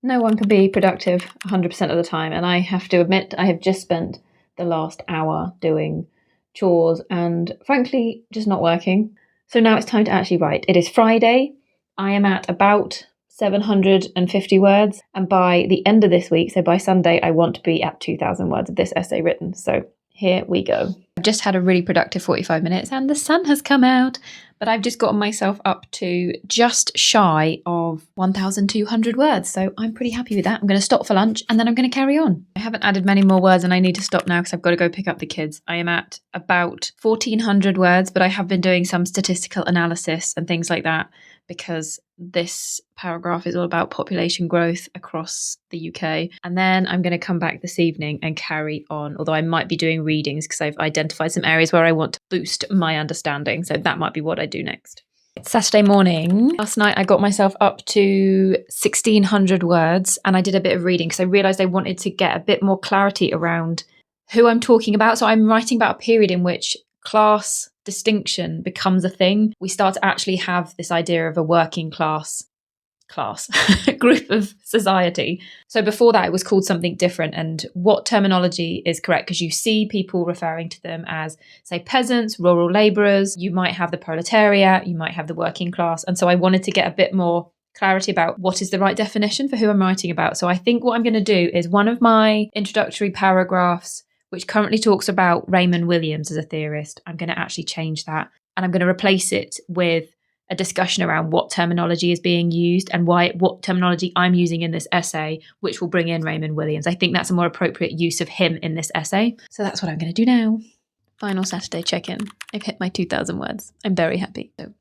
No one can be productive 100% of the time, and I have to admit, I have just spent the last hour doing chores and, frankly, just not working. So now it's time to actually write. It is Friday. I am at about 750 words, and by the end of this week, so by Sunday, I want to be at 2,000 words of this essay written. So here we go. I've just had a really productive 45 minutes and the sun has come out, but I've just gotten myself up to just shy of 1,200 words. So I'm pretty happy with that. I'm going to stop for lunch and then I'm going to carry on. I haven't added many more words and I need to stop now because I've got to go pick up the kids. I am at about 1,400 words, but I have been doing some statistical analysis and things like that because this paragraph is all about population growth across the UK. And then I'm going to come back this evening and carry on, although I might be doing readings because I've identified some areas where I want to boost my understanding. So that might be what I do next. It's Saturday morning. Last night I got myself up to 1,600 words and I did a bit of reading because I realised I wanted to get a bit more clarity around who I'm talking about. So I'm writing about a period in which class distinction becomes a thing. We start to actually have this idea of a working class group of society. So before that, it was called something different. And what terminology is correct? Because you see people referring to them as, say, peasants, rural labourers. You might have the proletariat, you might have the working class. And so I wanted to get a bit more clarity about what is the right definition for who I'm writing about. So I think what I'm going to do is one of my introductory paragraphs, which currently talks about Raymond Williams as a theorist, I'm going to actually change that. And I'm going to replace it with a discussion around what terminology is being used and what terminology I'm using in this essay, which will bring in Raymond Williams. I think that's a more appropriate use of him in this essay. So that's what I'm going to do now. Final Saturday check-in. I've hit my 2,000 words. I'm very happy. So